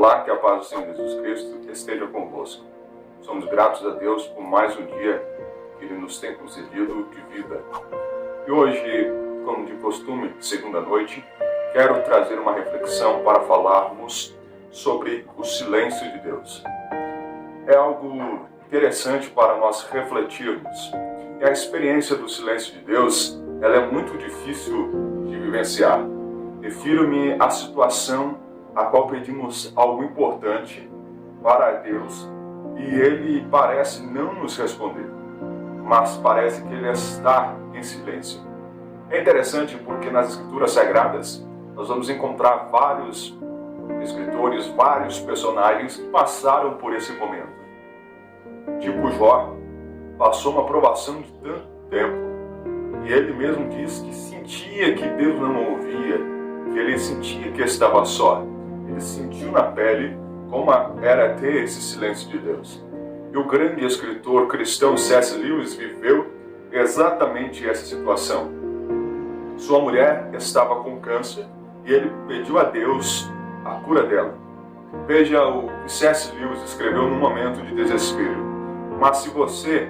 Olá, que a paz do Senhor Jesus Cristo esteja convosco. Somos gratos a Deus por mais um dia que Ele nos tem concedido de vida. E hoje, como de costume, segunda noite, quero trazer uma reflexão para falarmos sobre o silêncio de Deus. É algo interessante para nós refletirmos. E a experiência do silêncio de Deus, ela é muito difícil de vivenciar. Refiro-me à situação a qual pedimos algo importante para Deus e Ele parece não nos responder, mas parece que Ele está em silêncio. É interessante porque nas Escrituras Sagradas nós vamos encontrar vários escritores, vários personagens que passaram por esse momento. Tipo Jó, passou uma provação de tanto tempo e ele mesmo diz que sentia que Deus não o ouvia, que ele sentia que estava só. Ele sentiu na pele como era ter esse silêncio de Deus. E o grande escritor cristão C.S. Lewis viveu exatamente essa situação. Sua mulher estava com câncer e ele pediu a Deus a cura dela. Veja o que C.S. Lewis escreveu num momento de desespero. Mas se você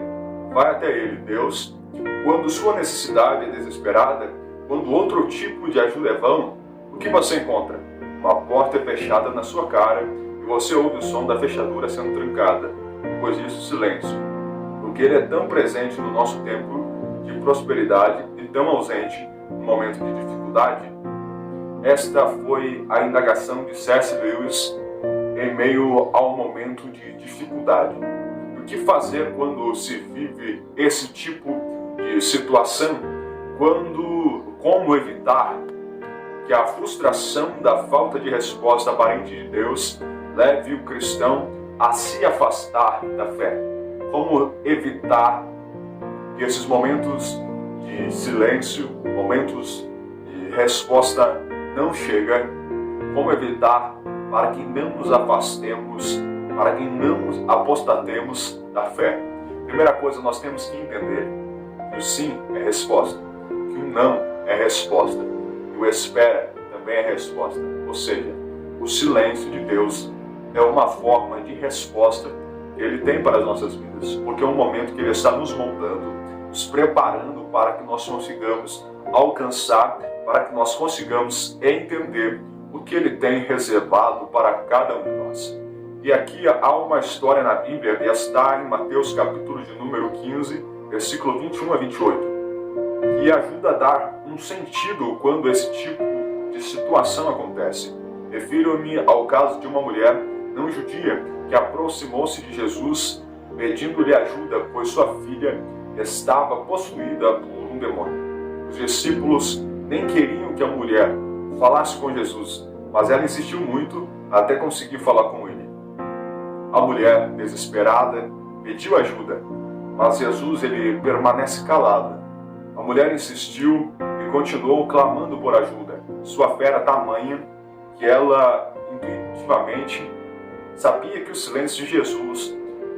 vai até ele, Deus, quando sua necessidade é desesperada, quando outro tipo de ajuda é vão, o que você encontra? Uma porta é fechada na sua cara e você ouve o som da fechadura sendo trancada. Depois disso, silêncio. Porque Ele é tão presente no nosso tempo de prosperidade e tão ausente no momento de dificuldade. Esta foi a indagação de C.S. Lewis em meio ao momento de dificuldade. O que fazer quando se vive esse tipo de situação? Como evitar que a frustração da falta de resposta aparente de Deus leve o cristão a se afastar da fé? Como evitar que esses momentos de silêncio, momentos de resposta não chegam? Como evitar para que não nos afastemos, para que não nos apostatemos da fé? Primeira coisa, nós temos que entender que o sim é resposta, que o não é resposta. O espera também é resposta. Ou seja, o silêncio de Deus é uma forma de resposta que Ele tem para as nossas vidas. Porque é um momento que Ele está nos moldando, nos preparando para que nós consigamos alcançar, para que nós consigamos entender o que Ele tem reservado para cada um de nós. E aqui há uma história na Bíblia, que está em Mateus capítulo de número 15, versículo 21 a 28. Que ajuda a dar um sentido quando esse tipo de situação acontece. Refiro-me ao caso de uma mulher não judia que aproximou-se de Jesus pedindo-lhe ajuda, pois sua filha estava possuída por um demônio. Os discípulos nem queriam que a mulher falasse com Jesus, mas ela insistiu muito até conseguir falar com ele. A mulher, desesperada, pediu ajuda, mas Jesus ele permanece calado. A mulher insistiu e continuou clamando por ajuda. Sua fé era tamanha que ela intuitivamente sabia que o silêncio de Jesus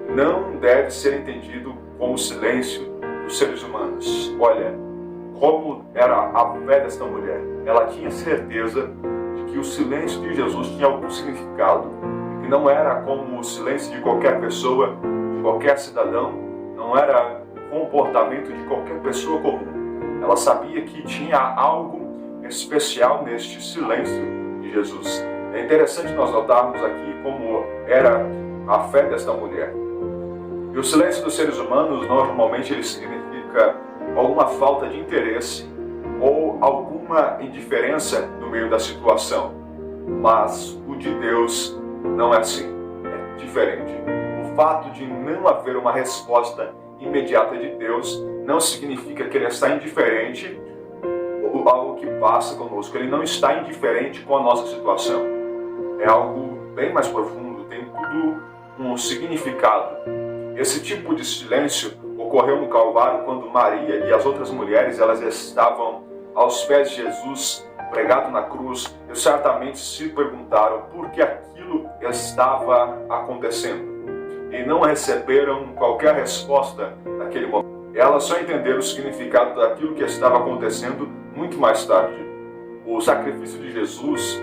não deve ser entendido como o silêncio dos seres humanos. Olha, como era a fé desta mulher. Ela tinha certeza de que o silêncio de Jesus tinha algum significado, que não era como o silêncio de qualquer pessoa, de qualquer cidadão, não era comportamento de qualquer pessoa comum. Ela sabia que tinha algo especial neste silêncio de Jesus. É interessante nós notarmos aqui como era a fé desta mulher. E o silêncio dos seres humanos normalmente ele significa alguma falta de interesse ou alguma indiferença no meio da situação. Mas o de Deus não é assim, é diferente. O fato de não haver uma resposta imediata de Deus não significa que Ele está indiferente ao que passa conosco. Ele não está indiferente com a nossa situação. É algo bem mais profundo, tem tudo um significado. Esse tipo de silêncio ocorreu no Calvário quando Maria e as outras mulheres elas estavam aos pés de Jesus, pregado na cruz, e certamente se perguntaram por que aquilo estava acontecendo. E não receberam qualquer resposta naquele momento. Elas só entenderam o significado daquilo que estava acontecendo muito mais tarde. O sacrifício de Jesus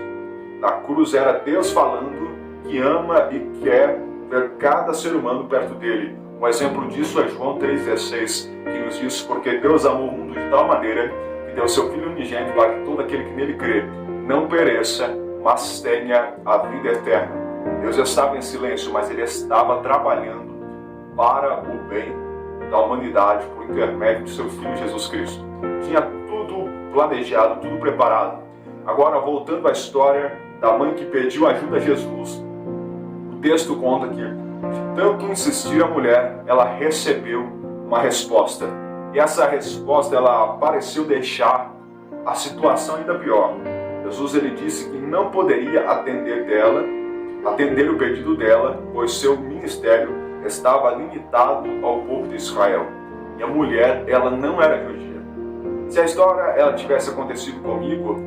na cruz era Deus falando que ama e quer ver cada ser humano perto dele. Um exemplo disso é João 3,16, que nos diz: porque Deus amou o mundo de tal maneira que deu seu Filho unigênito para que todo aquele que nele crê não pereça, mas tenha a vida eterna. Deus estava em silêncio, mas Ele estava trabalhando para o bem da humanidade por intermédio de seu Filho Jesus Cristo. Tinha tudo planejado, tudo preparado. Agora, voltando à história da mãe que pediu ajuda a Jesus, o texto conta que, de tanto insistir a mulher, ela recebeu uma resposta. E essa resposta, ela pareceu deixar a situação ainda pior. Jesus, ele disse que não poderia atender o pedido dela, pois seu ministério estava limitado ao povo de Israel. E a mulher, ela não era judia. Se a história ela tivesse acontecido comigo,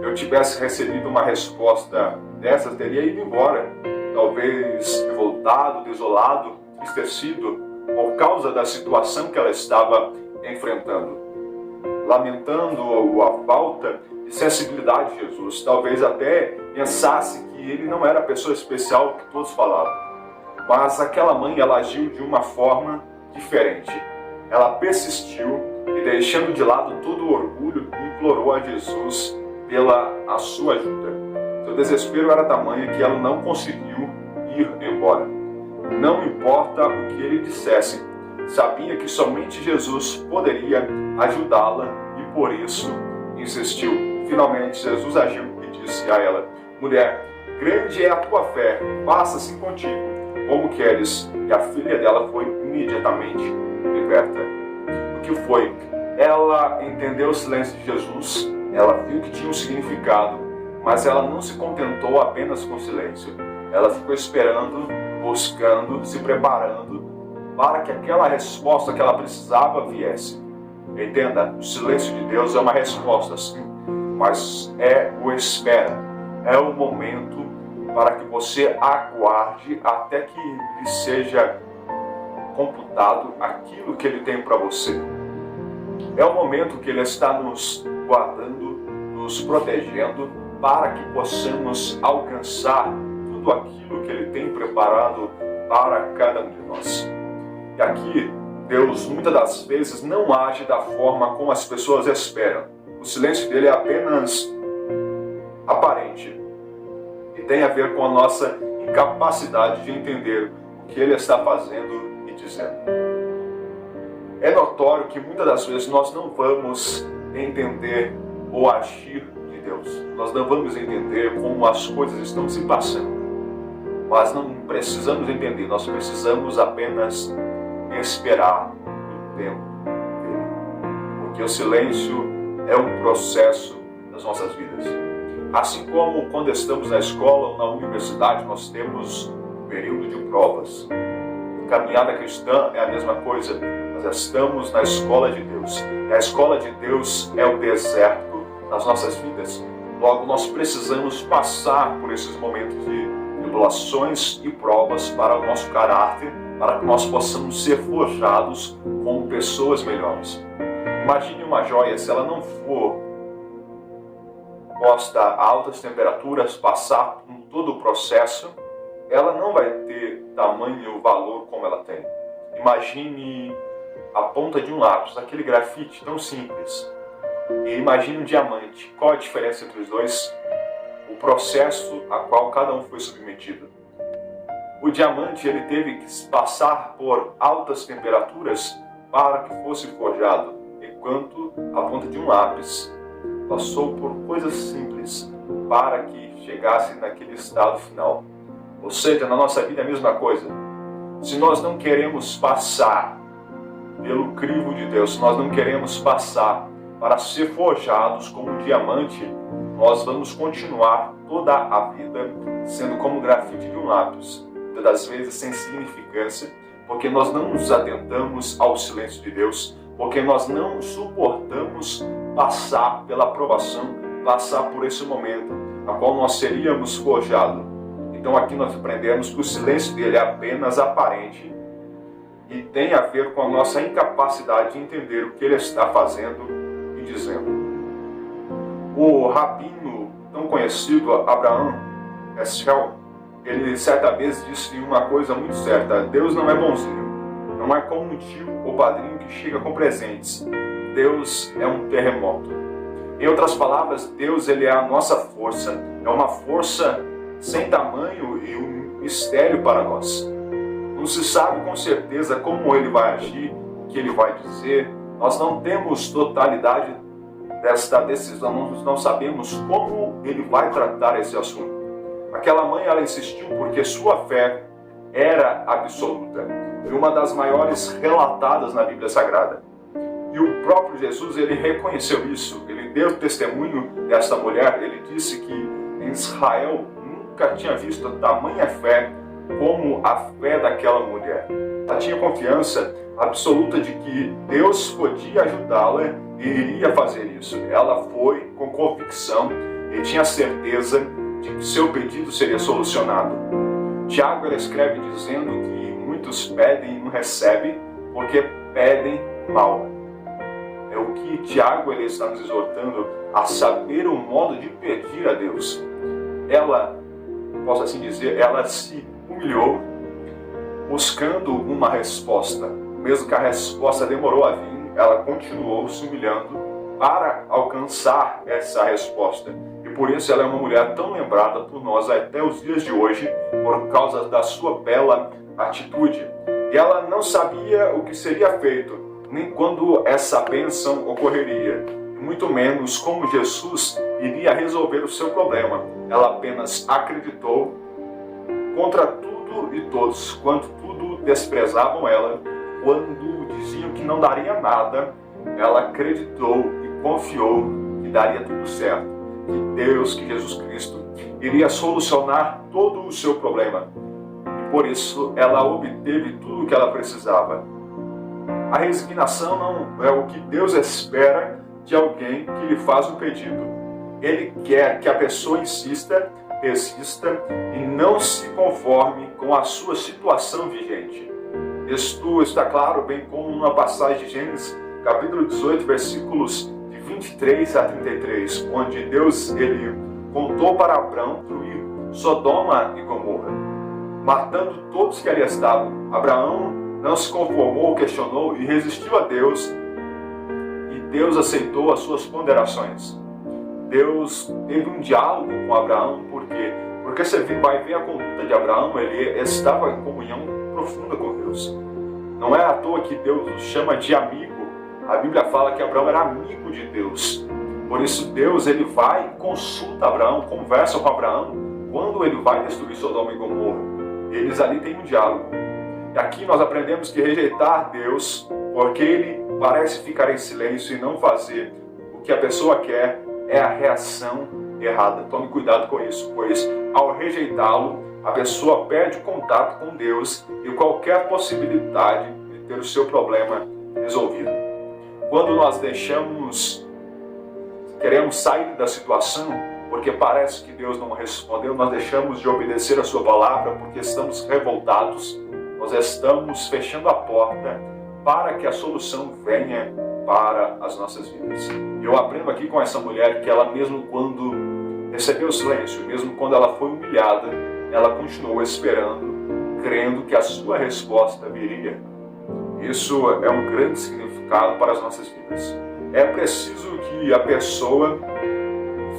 eu tivesse recebido uma resposta dessas, teria ido embora, talvez revoltado, desolado, entristecido por causa da situação que ela estava enfrentando, lamentando a falta de sensibilidade de Jesus. Talvez até pensasse que ele não era a pessoa especial que todos falavam. Mas aquela mãe, ela agiu de uma forma diferente. Ela persistiu e, deixando de lado todo o orgulho, implorou a Jesus pela a sua ajuda. Seu desespero era tamanho que ela não conseguiu ir embora. Não importa o que ele dissesse, sabia que somente Jesus poderia ajudá-la e por isso insistiu. Finalmente Jesus agiu e disse a ela: mulher, grande é a tua fé, faça-se contigo como queres. E a filha dela foi imediatamente liberta. O que foi? Ela entendeu o silêncio de Jesus, ela viu que tinha um significado, mas ela não se contentou apenas com o silêncio. Ela ficou esperando, buscando, se preparando para que aquela resposta que ela precisava viesse. Entenda, o silêncio de Deus é uma resposta, sim, mas é o espera, é o momento para que você aguarde até que lhe seja computado aquilo que Ele tem para você. É o momento que Ele está nos guardando, nos protegendo, para que possamos alcançar tudo aquilo que Ele tem preparado para cada um de nós. E aqui, Deus muitas das vezes não age da forma como as pessoas esperam. O silêncio dele é apenas aparente e tem a ver com a nossa incapacidade de entender o que Ele está fazendo e dizendo. É notório que muitas das vezes nós não vamos entender o agir de Deus. Nós não vamos entender como as coisas estão se passando. Mas não precisamos entender, nós precisamos apenas esperar o tempo dele. Porque o silêncio é um processo das nossas vidas. Assim como quando estamos na escola ou na universidade, nós temos um período de provas. A caminhada cristã é a mesma coisa. Nós estamos na escola de Deus. E a escola de Deus é o deserto das nossas vidas. Logo, nós precisamos passar por esses momentos de tribulações e provas para o nosso caráter, para que nós possamos ser forjados como pessoas melhores. Imagine uma joia, se ela não for posta a altas temperaturas, passar por todo o processo, ela não vai ter tamanho valor como ela tem. Imagine a ponta de um lápis, aquele grafite tão simples. E imagine um diamante. Qual a diferença entre os dois? O processo a qual cada um foi submetido. O diamante, ele teve que passar por altas temperaturas para que fosse forjado, enquanto a ponta de um lápis passou por coisas simples para que chegasse naquele estado final. Ou seja, na nossa vida é a mesma coisa. Se nós não queremos passar pelo crivo de Deus, se nós não queremos passar para ser forjados como um diamante, nós vamos continuar toda a vida sendo como o grafite de um lápis, muitas das vezes sem significância, porque nós não nos atentamos ao silêncio de Deus, porque nós não suportamos passar pela provação, passar por esse momento, a qual nós seríamos forjados. Então aqui nós aprendemos que o silêncio dele é apenas aparente e tem a ver com a nossa incapacidade de entender o que ele está fazendo e dizendo. O rabino tão conhecido, Abraham Heschel, ele certa vez disse uma coisa muito certa: Deus não é bonzinho, não é como um tio ou padrinho que chega com presentes. Deus é um terremoto. Em outras palavras, Deus ele é a nossa força, é uma força sem tamanho e um mistério para nós. Não se sabe com certeza como ele vai agir, o que ele vai dizer. Nós não temos totalidade desta decisão, nós não sabemos como ele vai tratar esse assunto. Aquela mãe, ela insistiu porque sua fé era absoluta e uma das maiores relatadas na Bíblia Sagrada. E o próprio Jesus, ele reconheceu isso, ele deu testemunho desta mulher, ele disse que em Israel nunca tinha visto tamanha fé como a fé daquela mulher. Ela tinha confiança absoluta de que Deus podia ajudá-la e iria fazer isso. Ela foi com convicção e tinha certeza de que seu pedido seria solucionado. Tiago ele escreve dizendo que muitos pedem e não recebem porque pedem mal. É o que Tiago ele está nos exortando a saber o modo de pedir a Deus. Ela, posso assim dizer, ela se humilhou buscando uma resposta. Mesmo que a resposta demorou a vir, ela continuou se humilhando para alcançar essa resposta. E por isso ela é uma mulher tão lembrada por nós até os dias de hoje, por causa da sua bela atitude. E ela não sabia o que seria feito, nem quando essa bênção ocorreria, e muito menos como Jesus iria resolver o seu problema. Ela apenas acreditou contra tudo e todos, quanto tudo desprezavam ela, quando diziam que não daria nada, ela acreditou e confiou que daria tudo certo, que Deus, que Jesus Cristo, iria solucionar todo o seu problema. E por isso ela obteve tudo o que ela precisava. A resignação não é o que Deus espera de alguém que lhe faz um pedido. Ele quer que a pessoa insista, resista e não se conforme com a sua situação vigente. Isto está claro bem como numa passagem de Gênesis, capítulo 18, versículos de 23 a 33, onde Deus ele contou para Abrão destruir Sodoma e Gomorra, matando todos que ali estavam. Abraão não se conformou, questionou e resistiu a Deus, e Deus aceitou as suas ponderações. Deus teve um diálogo com Abraão, porque você vai ver a conduta de Abraão, ele estava em comunhão profunda com Deus. Não é à toa que Deus o chama de amigo. A Bíblia fala que Abraão era amigo de Deus. Por isso Deus ele vai e consulta Abraão, conversa com Abraão quando ele vai destruir Sodoma e Gomorra. Eles ali têm um diálogo. E aqui nós aprendemos que rejeitar Deus, porque ele parece ficar em silêncio e não fazer o que a pessoa quer, é a reação errada. Tome cuidado com isso, pois ao rejeitá-lo, a pessoa perde o contato com Deus e qualquer possibilidade de ter o seu problema resolvido. Quando nós queremos sair da situação, porque parece que Deus não respondeu, nós deixamos de obedecer a sua palavra porque estamos revoltados, nós estamos fechando a porta para que a solução venha para as nossas vidas. Eu aprendo aqui com essa mulher que ela, mesmo quando recebeu o silêncio, mesmo quando ela foi humilhada, ela continuou esperando, crendo que a sua resposta viria. Isso é um grande significado para as nossas vidas. É preciso que a pessoa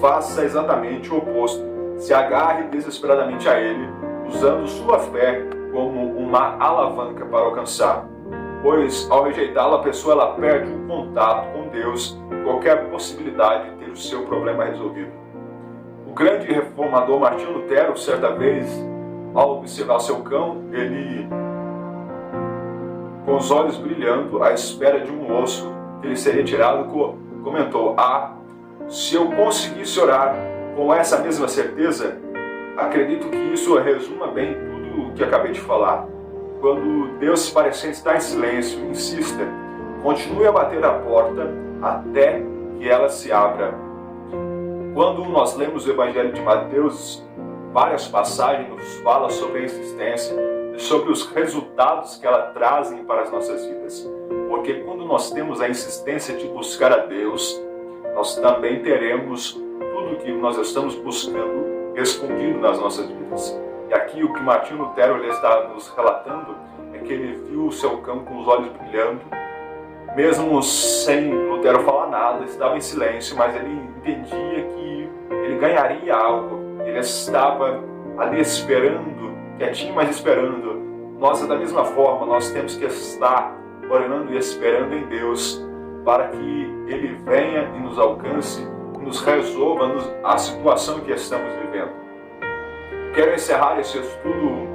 faça exatamente o oposto, se agarre desesperadamente a Ele, usando sua fé como uma alavanca para alcançar. Pois, ao rejeitá-lo, a pessoa ela perde o contato com Deus, qualquer possibilidade de ter o seu problema resolvido. O grande reformador Martinho Lutero, certa vez, ao observar seu cão, ele, com os olhos brilhando, à espera de um osso que lhe seria tirado, comentou: se eu conseguisse orar com essa mesma certeza, acredito que isso resuma bem tudo o que acabei de falar. Quando Deus se parecer estar em silêncio, insista, continue a bater a porta até que ela se abra. Quando nós lemos o Evangelho de Mateus, várias passagens nos falam sobre a insistência e sobre os resultados que ela trazem para as nossas vidas. Porque quando nós temos a insistência de buscar a Deus, nós também teremos tudo o que nós estamos buscando respondido nas nossas vidas. E aqui o que Martinho Lutero ele está nos relatando é que ele viu o seu campo com os olhos brilhando, mesmo sem Lutero falar nada, estava em silêncio, mas ele entendia que ele ganharia algo. Ele estava ali esperando, quietinho, mas esperando. Nós, da mesma forma, nós temos que estar orando e esperando em Deus para que Ele venha e nos alcance, nos resolva a situação que estamos vivendo. Quero encerrar esse estudo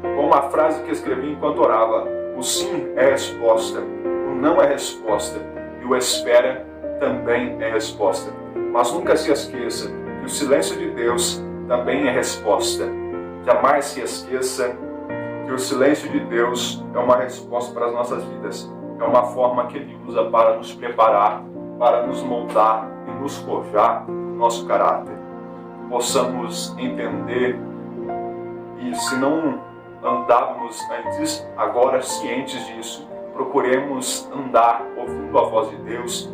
com uma frase que escrevi enquanto orava. O sim é resposta, o não é resposta e o espera também é resposta. Mas nunca se esqueça que o silêncio de Deus também é resposta. Jamais se esqueça que o silêncio de Deus é uma resposta para as nossas vidas. É uma forma que Ele usa para nos preparar, para nos moldar e nos forjar o nosso caráter. Possamos entender e, se não andávamos antes, agora cientes disso, procuremos andar ouvindo a voz de Deus,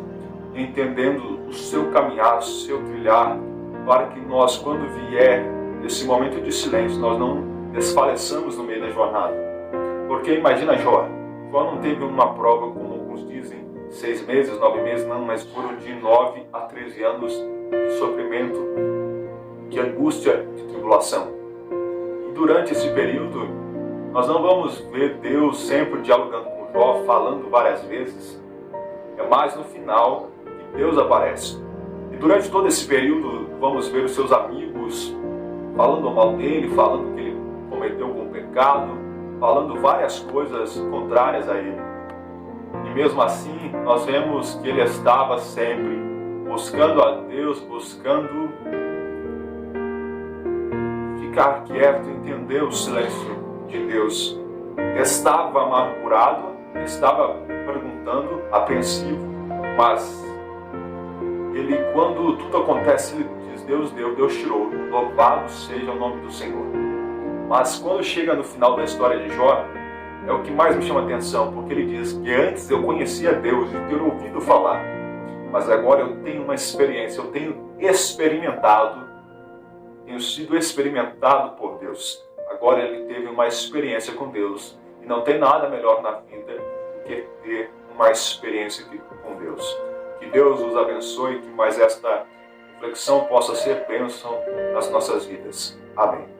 entendendo o seu caminhar, o seu trilhar, para que nós, quando vier esse momento de silêncio, nós não desfaleçamos no meio da jornada. Porque imagina Jó não teve uma prova, como alguns dizem, 6 meses, 9 meses, não, mas foram de 9 a 13 anos de sofrimento, de angústia, de tribulação. E durante esse período, nós não vamos ver Deus sempre dialogando com Jó, falando várias vezes. É mais no final que Deus aparece. E durante todo esse período, vamos ver os seus amigos falando mal dele, falando que ele cometeu algum pecado, falando várias coisas contrárias a ele. E mesmo assim, nós vemos que ele estava sempre buscando a Deus, buscando ficar quieto, entender o silêncio de Deus. Estava amargurado, estava perguntando, apreensivo, mas ele, quando tudo acontece, ele diz: Deus deu, Deus tirou, louvado seja o nome do Senhor. Mas quando chega no final da história de Jó, é o que mais me chama a atenção, porque ele diz que antes eu conhecia Deus e ter ouvido falar, mas agora eu tenho uma experiência, eu tenho experimentado, tenho sido experimentado por Deus. Agora ele teve uma experiência com Deus, e não tem nada melhor na vida do que ter uma experiência com Deus. Que Deus os abençoe, que mais esta reflexão possa ser bênção nas nossas vidas. Amém.